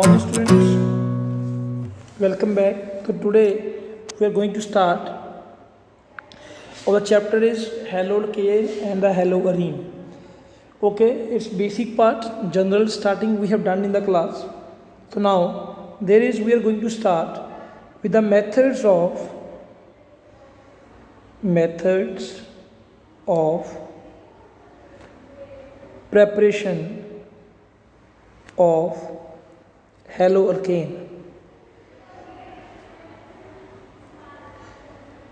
morning, students. Welcome back. So today we are going to start. Our chapter is Haloalkane and the Haloarene. Okay, it's basic part, general starting we have done in the class. So now we are going to start with the methods of preparation of haloalkane.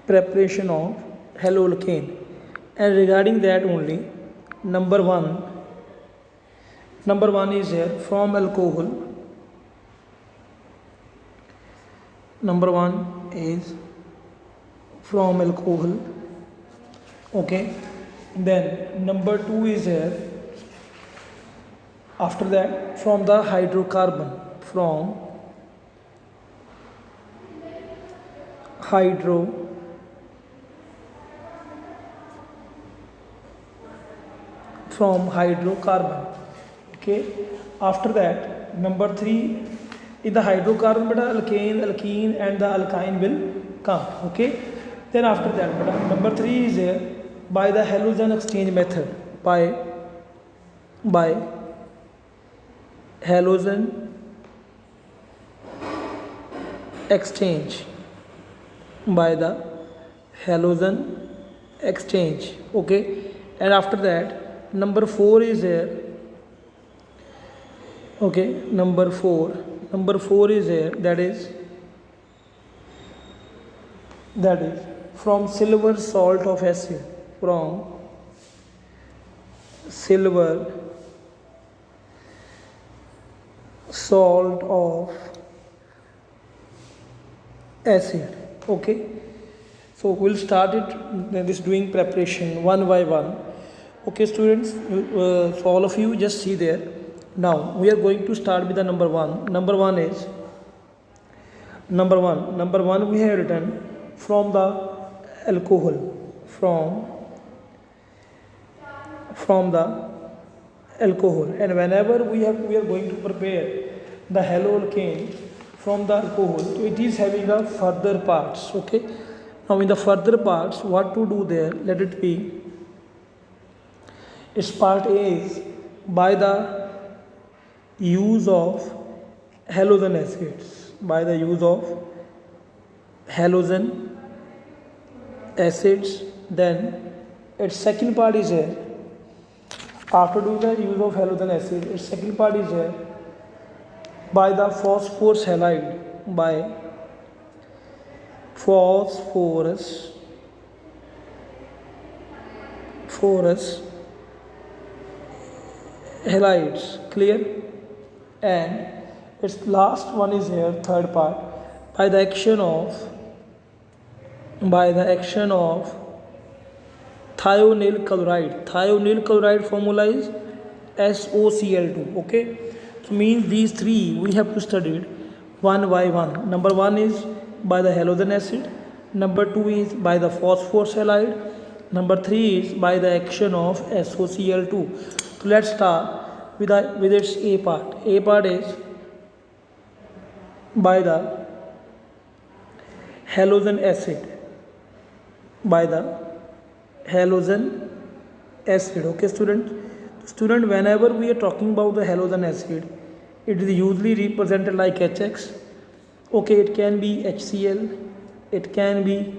Preparation of haloalkane, and regarding that only, number one is here from alcohol. Number one is from alcohol. Okay, then number two is here. After that, from the hydrocarbon, from hydrocarbon. Okay, after that, number three, in the hydrocarbon beta alkene and the alkyne will come. Okay, then after that beta, number three is here by the halogen exchange method. By halogen exchange, by the halogen exchange. Okay, and after that, number four is here. Okay, number four is here, that is from silver salt of acid. From silver salt of acid. Okay, so we'll start this doing preparation one by one. Okay, students, so all of you just see there. Now we are going to start with the number one. Number one we have written from the alcohol, from the alcohol, and whenever we are going to prepare the haloalkane from the alcohol, so it is having a further parts. Okay, now in the further parts, what to do there? Let it be, its part A is by the use of halogen acids. By the use of halogen acids, then its second part is here. After doing the use of halogen acid, its second part is here by the phosphorus halide. By phosphorus halides. Clear? And its last one is here, third part, by the action of thionyl chloride. Thionyl chloride formula is SOCl2. Okay, so means these three we have to study one by one. Number one is by the halogen acid, number two is by the phosphorus halide, number three is by the action of SOCl2. So let's start with its A part. A part is by the halogen acid. By the halogen acid. Okay, student, whenever we are talking about the halogen acid, it is usually represented like HX. Okay, it can be HCl, it can be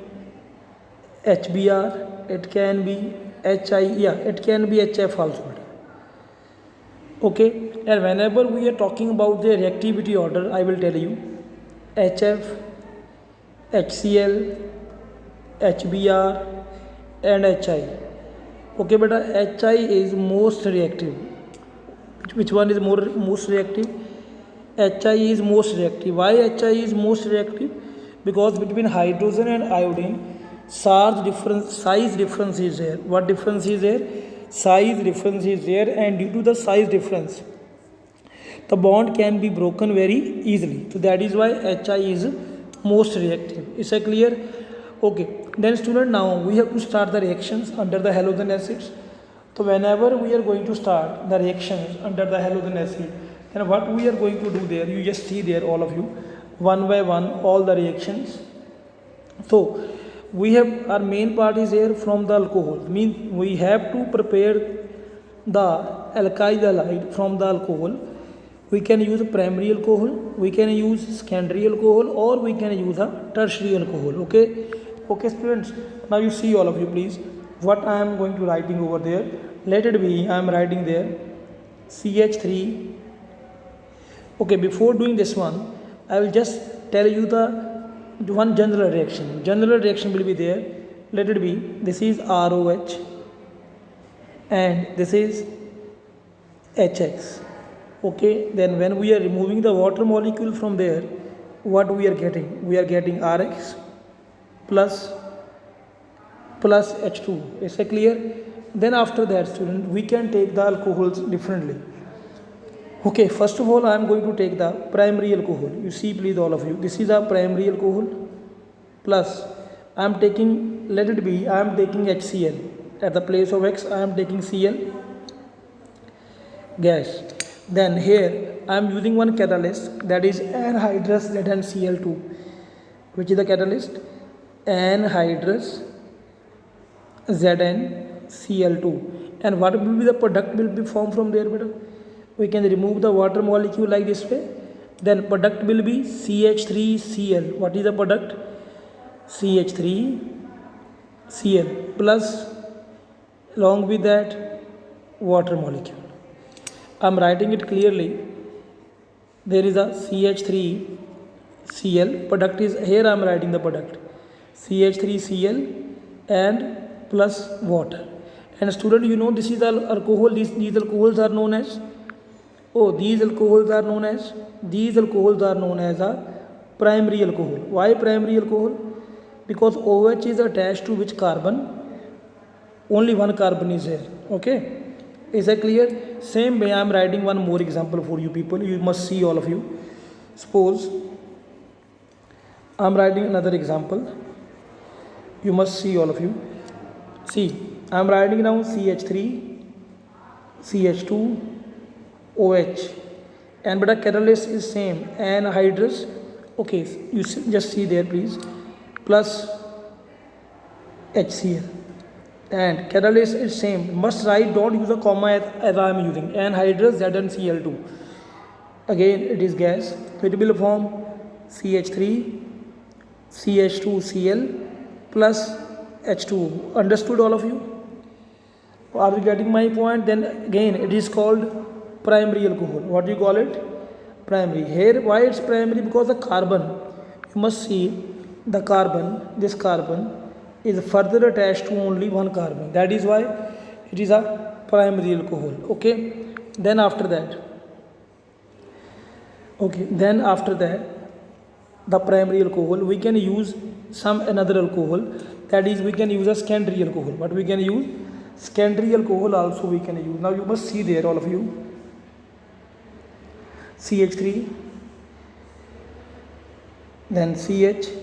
HBr, it can be HI, it can be HF also. Okay, and whenever we are talking about the reactivity order, I will tell you HF, HCl, HBr and HI. Okay, but HI is most reactive. Which one is most reactive? HI is most reactive. Why HI is most reactive? Because between hydrogen and iodine, size difference is there. What difference is there? Size difference is there, and due to the size difference, the bond can be broken very easily. So that is why HI is most reactive. Is that clear? Okay, then student, now we have to start the reactions under the halogen acids. So whenever we are going to start the reactions under the halogen acid, Then what we are going to do there, you just see there all of you, one by one all the reactions. So we have our main part is here from the alcohol, means we have to prepare the alkyl halide from the alcohol. We can use primary alcohol, we can use secondary alcohol, or we can use a tertiary alcohol. Okay students, now you see all of you please what I am going to writing over there. Let it be, I am writing there CH3. Okay, before doing this one, I will just tell you the one general reaction. General reaction will be there. Let it be, this is ROH and this is HX. Okay, then when we are removing the water molecule from there, what we are getting? We are getting RX plus H2. Is that clear? Then after that student, we can take the alcohols differently. Okay, first of all I am going to take the primary alcohol. You see please all of you, this is a primary alcohol plus I am taking, let it be, I am taking HCl. At the place of X I am taking Cl gas. Then here I am using one catalyst, that is anhydrous ZnCl2. Which is the catalyst? Anhydrous ZnCl2. And what will be the product will be formed from there, beta? We can remove the water molecule like this way. Then product will be CH3Cl. What is the product? CH3Cl plus along with that water molecule. I am writing it clearly. There is a CH3Cl. Product is, here I am writing the product. CH3Cl and plus water. And student, you know this is the alcohol. These alcohols are known as, these alcohols are known as a primary alcohol. Why primary alcohol? Because OH is attached to which carbon? Only one carbon is here. Okay, is that clear? Same way I am writing one more example for you people. You must see all of you. Suppose I am writing another example. You must see all of you. See, I am writing now CH3 CH2 OH, and but the catalyst is same, anhydrous. Okay, you just see there please, plus HCl, and catalyst is same. Must write, don't use a comma as I am using, anhydrous ZnCl2. Again it is gas, it will form CH3 CH2Cl plus H2. Understood all of you? Are you getting my point? Then again it is called primary alcohol. What do you call it? Primary. Here why it's primary? Because the carbon, you must see the carbon, this carbon is further attached to only one carbon. That is why it is a primary alcohol. Okay, then after that the primary alcohol, we can use some another alcohol, that is we can use a secondary alcohol. But we can use secondary alcohol also we can use. Now you must see there all of you, CH3, then CH3,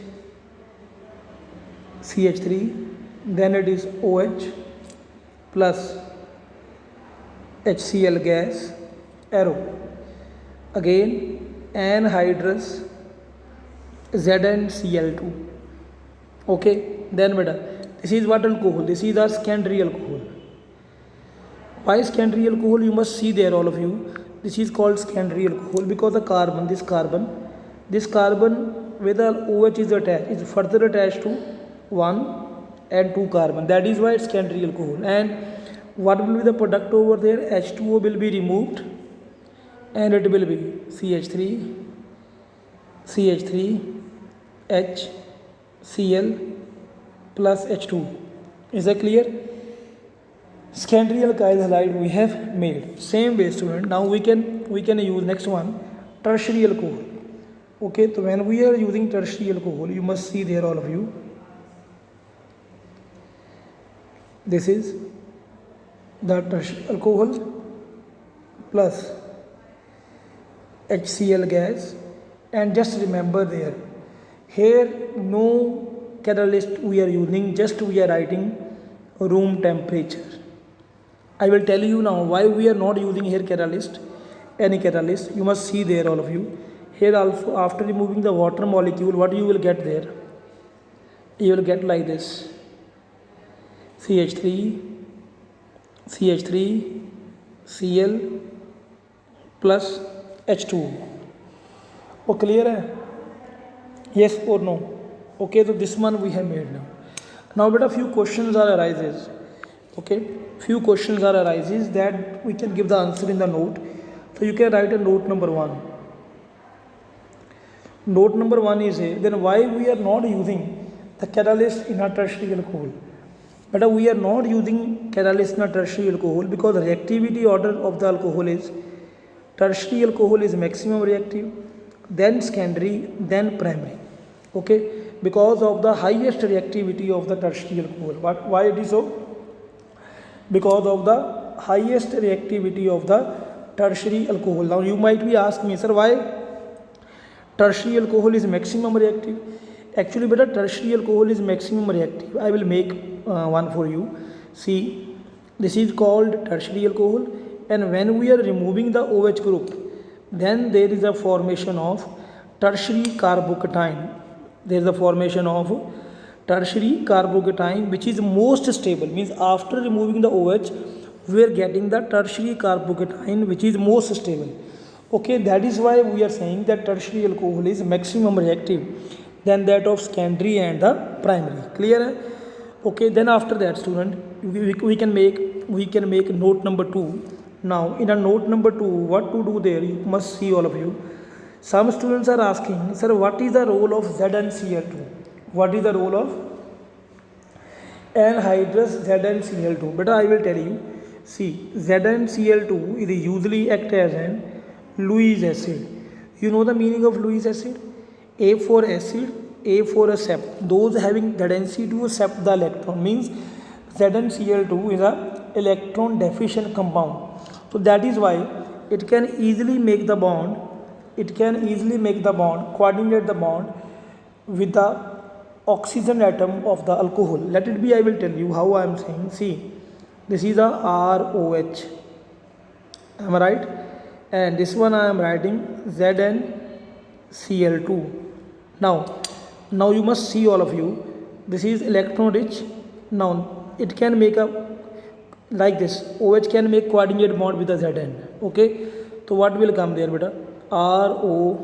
then it is OH plus HCl gas, arrow, again anhydrous ZnCl2. Okay, then beta, this is what alcohol? This is our secondary alcohol. Why secondary alcohol? You must see there all of you. This is called secondary alcohol because the carbon, this carbon where the OH is attached is further attached to 1 and 2 carbon. That is why it's secondary alcohol. And what will be the product over there? H2O will be removed and it will be HCl plus H2. Is that clear? Secondary alkyl halide we have made. Same way student, now we can use next one, tertiary alcohol. Okay, so when we are using tertiary alcohol, you must see there all of you, this is the tertiary alcohol plus HCl gas, and just remember there, here no catalyst we are using, just we are writing room temperature. I will tell you now why we are not using here catalyst. any catalyst, you must see there, all of you. Here also, after removing the water molecule, what you will get there? You will get like this: CH3, CH3, Cl plus H2. वो clear है? Yes or no? Okay, so this one we have made now. Now beta, few questions are arises. Okay, few questions are arises that we can give the answer in the note. So you can write a note number 1. Note number 1 is a, then why we are not using the catalyst in a tertiary alcohol? But we are not using catalyst in a tertiary alcohol because the reactivity order of the alcohol is tertiary alcohol is maximum reactive, then secondary, then primary. Okay, because of the highest reactivity of the tertiary alcohol. But why it is so? Because of the highest reactivity of the tertiary alcohol. Now you might be asking me, sir, why tertiary alcohol is maximum reactive? Actually, beta, tertiary alcohol is maximum reactive. I will make one for you. See, this is called tertiary alcohol, and when we are removing the OH group, then there is a formation of tertiary carbocation. There is a formation of tertiary carbocation, which is most stable. Means after removing the OH, we are getting the tertiary carbocation, which is most stable. Okay, that is why we are saying that tertiary alcohol is maximum reactive than that of secondary and the primary. Clear? Okay, then after that, student, we can make note number 2. Now in a note number 2, what to do there? You must see, all of you. Some students are asking, sir, what is the role of ZnCl2? What is the role of anhydrous ZnCl2? But I will tell you. See, ZnCl2 is usually act as an Lewis acid. You know the meaning of Lewis acid? A for acid, A for accept. Those having tendency to accept the electron, means ZnCl2 is a electron deficient compound. So that is why it can easily make the bond. It can easily make the bond, coordinate the bond with the oxygen atom of the alcohol. Let it be, I will tell you how I am saying. See, this is a ROH. Am I right? And this one I am writing ZnCl2. Now you must see, all of you. This is electron rich. Now it can make a like this. OH can make coordinate bond with the Zn. Okay. So what will come there, beta? ROH,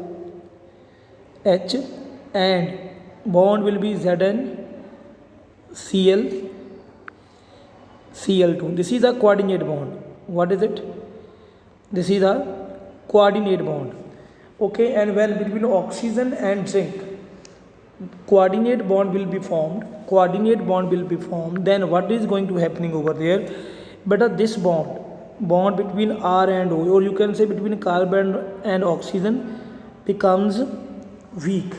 and bond will be ZnCl2. This is a coordinate bond. What is it? This is a coordinate bond. Okay, and when between oxygen and zinc, coordinate bond will be formed. Then what is going to happening over there? But this bond between R and O, or you can say between carbon and oxygen, becomes weak.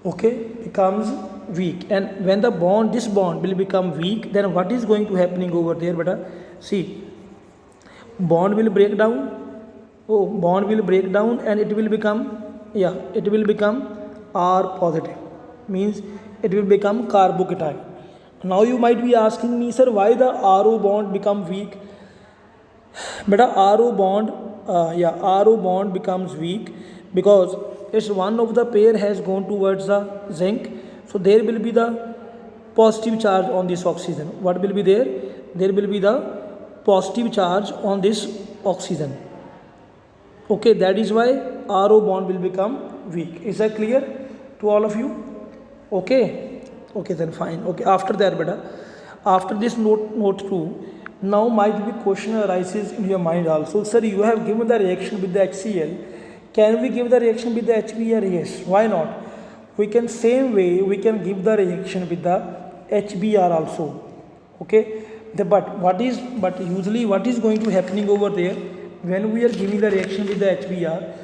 Okay, becomes weak. And when this bond will become weak, then what is going to happening over there, beta? See, bond will break down. Bond will break down, and it will become R positive. Means it will become carbocation. Now you might be asking me, sir, why the RO bond become weak? Beta, RO bond becomes weak because it's one of the pair has gone towards the zinc. So there will be the positive charge on this oxygen. What will be there? There will be the positive charge on this oxygen. Okay, that is why RO bond will become weak. Is that clear to all of you? Okay, then fine. Okay, after that, beta, after this note 2, now might be question arises in your mind also. Sir, you have given the reaction with the HCl. Can we give the reaction with the HBr? Yes. Why not? We can same way we can give the reaction with the HBr also. Okay. But usually what is going to happening over there when we are giving the reaction with the HBr?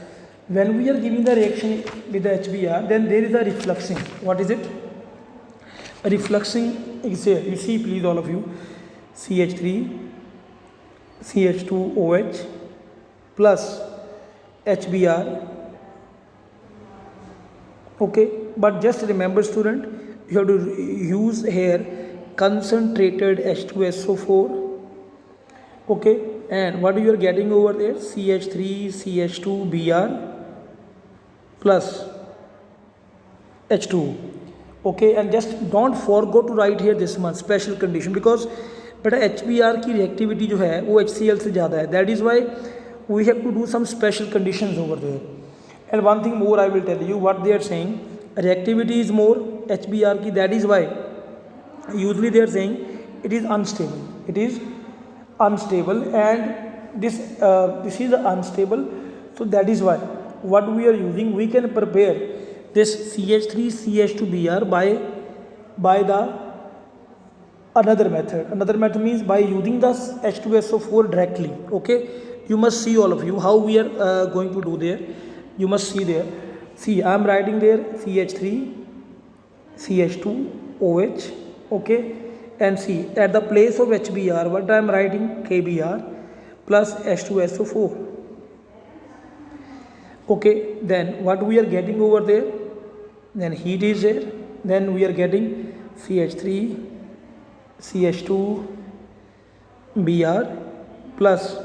When we are giving the reaction with the HBr, then there is a refluxing. What is it? A refluxing is here. You see, please, all of you. CH3, CH2OH plus HBr. Okay, but just remember, student, you have to use here concentrated H2SO4. Okay, and what you are getting over there, CH3 CH2 Br plus H2. Okay, and just don't forget to write here this one special condition, because बेटा HBr की reactivity जो है वो HCl से ज़्यादा है, that is why we have to do some special conditions over there. And one thing more I will tell you, what they are saying, reactivity is more HBr की, that is why usually they are saying it is unstable, it is unstable, and this is unstable, so that is why what we are using, we can prepare this CH3 CH2 Br by the another method means by using the H2SO4 directly. Okay, you must see, all of you, how we are going to do there. You must see there. See, I am writing there CH3 CH2 OH. Okay, and see, at the place of HBr, what I am writing, KBr plus H2SO4. Okay, then what we are getting over there, then heat is there, then we are getting CH3 CH2 Br plus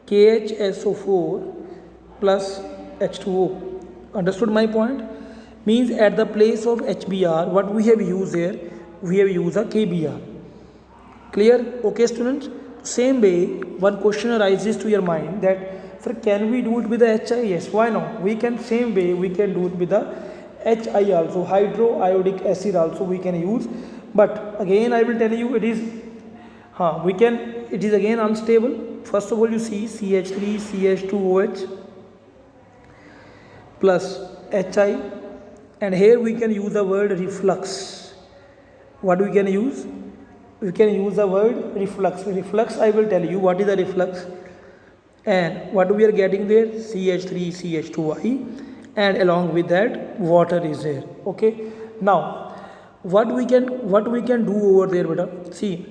KHSO4 plus H2O. Understood my point? Means at the place of HBr, what we have used here, we have used a KBr. Clear? Okay, students? Same way, one question arises to your mind that, sir, can we do it with the HI? Yes, why not? We can, same way, we can do it with the HI also, hydroiodic acid also we can use. But again I will tell you, it is it is again unstable. First of all, you see CH3 CH2OH plus HI, and here we can use the word reflux. What we can use? We can use the word reflux. Reflux, I will tell you what is the reflux, and what we are getting there, CH3 CH2I, and along with that water is there. Okay, now what we can do over there, beta, see,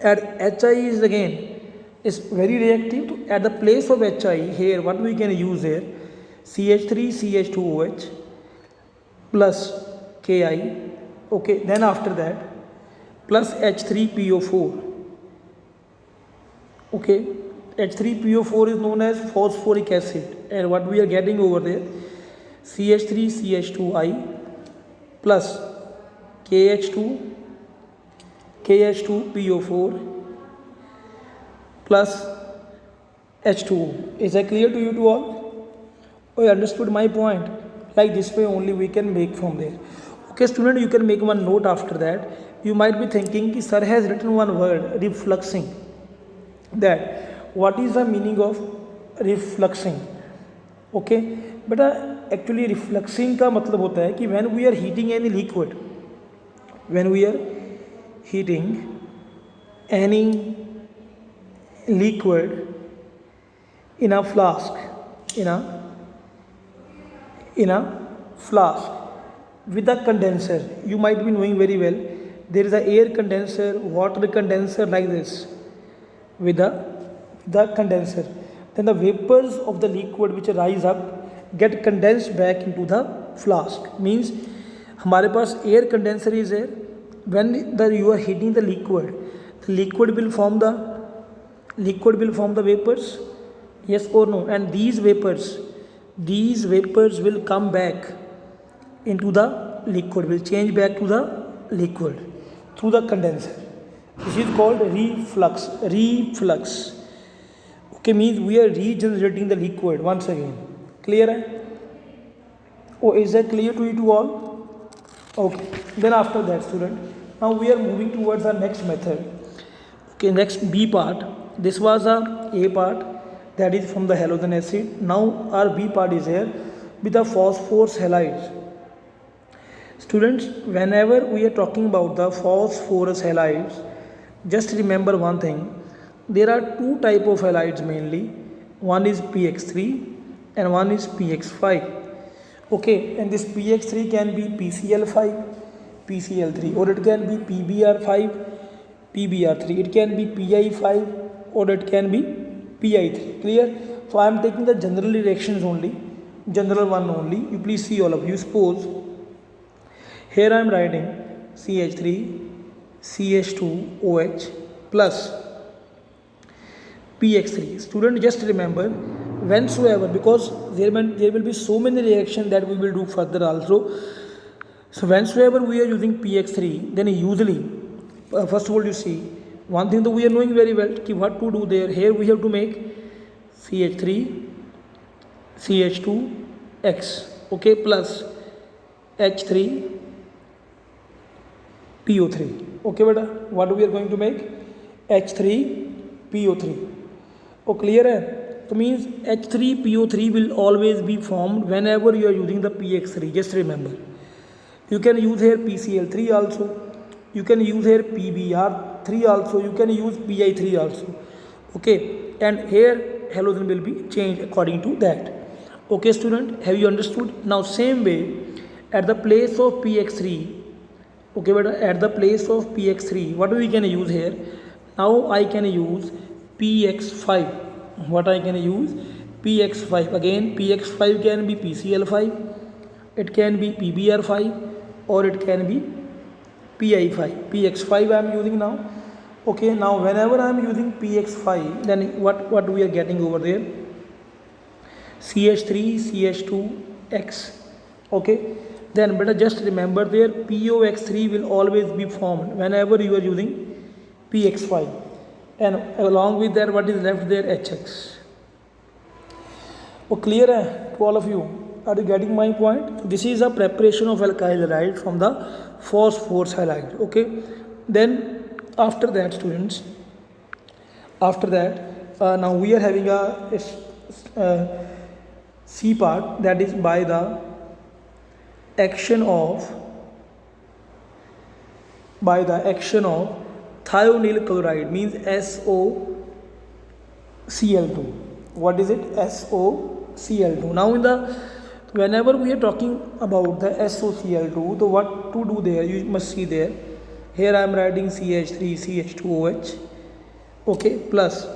at HI is again is very reactive. At the place of HI, here what we can use here, CH3 CH2OH plus Ki. Okay, then after that plus H3PO4. Okay, H3PO4 is known as phosphoric acid, and what we are getting over there, CH3 CH2I plus KH2PO4 plus H2O. Is that clear to you to all? Oh, you understood my point? Like this way only we can make from there. Okay, student, you can make one note after that. You might be thinking कि sir has written one word, refluxing. That what is the meaning of refluxing? Okay, but actually refluxing का मतलब होता है कि when we are heating any liquid, when we are heating any liquid in a flask, in a flask with a condenser, you might be knowing very well, there is a air condenser, water condenser, like this, with the condenser, then the vapors of the liquid which rise up get condensed back into the flask. Means हमारे पास air condenser is there. When you are heating the liquid will form the vapors, yes or no, and these vapors will come back into the liquid, will change back to the liquid through the condenser. This is called reflux. Okay, means we are regenerating the liquid once again. Clear hai? Oh, is that clear to you to all? Okay, then after that, student, now we are moving towards our next method. Okay, next B part. This was A part, that is from the halogen acid. Now our B part is here with the phosphorus halides. Students, whenever we are talking about the phosphorus halides, just remember one thing. There are two type of halides mainly. One is PX3 and one is PX5. Okay, and this PX3 can be PCl5, PCl3, or it can be PBr5, PBr3. It can be PI5, or it can be PI3. Clear? So I am taking the general reactions only, general one only. You please see, all of you. Suppose here I am writing CH3 CH2OH plus px3. Student, just remember, whensoever, because there will be so many reactions that we will do further also. So whensoever we are using px3, then usually first of all, you see one thing that we are knowing very well, what to do there. Here we have to make CH3 CH2X, okay, plus H3 PO3, okay beta. What we are going to make? H3 PO3. Oh, clear hai? So means H3 PO3 will always be formed whenever you are using the px3. Just remember, you can use here PCl3 also, you can use here PBr3 also, you can use Pi3 also, okay, and here halogen will be changed according to that. Okay student, have you understood? Now same way, at the place of px3, okay but at the place of px3, what we can use here? Now I can use px5. What I can use? px5. Again, px5 can be PCl5, it can be PBr5, or it can be Pi5. px5 I am using now. Okay, now whenever I am using px5, then what we are getting over there? CH3 CH2X. okay, then better just remember there, POX3 will always be formed whenever you are using px5, and along with that, what is left there? HX. Oh, clear to all of you? Are you getting my point? So this is a preparation of alkyl halide from the phosphorus halide. Okay, then after that, students, after that, now we are having a C part, that is by the action of thionyl chloride, means SOCl2. What is it? SOCl2. Now whenever we are talking about the SOCl2, so what to do there? You must see there. Here I am writing CH3 CH2OH, okay, plus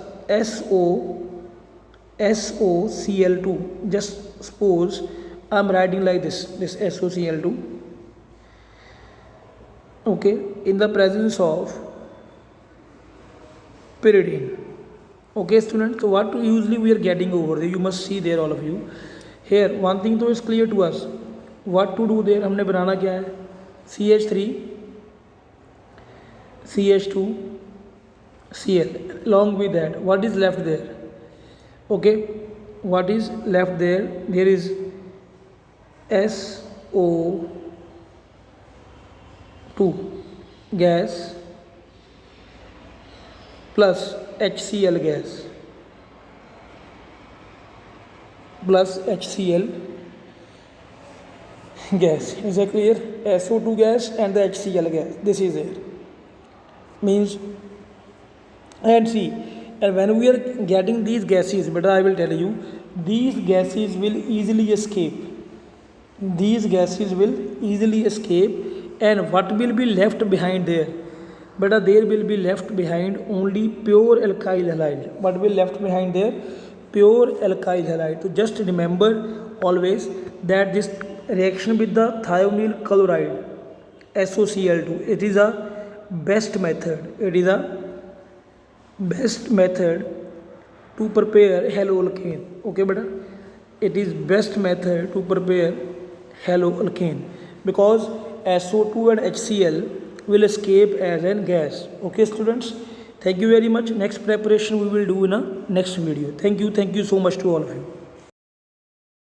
SOCl2. Just suppose I am writing like this SOCl2, okay, in the presence of pyridine. Okay students, so what usually we are getting over there? You must see there, all of you. Here one thing though is clear to us. What to do there? हमने बनाना क्या है? CH3 CH2 Cl. Along with that, what is left there? Okay, what is left there? There is SO2 gas plus HCl gas plus HCl gas. Is that clear? SO2 gas and the HCl gas. This is it. Means, and see, and when we are getting these gases, but I will tell you, these gases will easily escape. These gases will easily escape, and what will be left behind there? But there will be left behind only pure alkyl halide. What will left behind there? Pure alkyl halide. So just remember always that this reaction with the thionyl chloride, SOCl2, it is a best method. It is a best method to prepare haloalkane. Okay, beta? It is best method to prepare haloalkane because SO2 and HCl will escape as a gas. Okay students, thank you very much. Next preparation we will do in a next video. Thank you so much to all of you.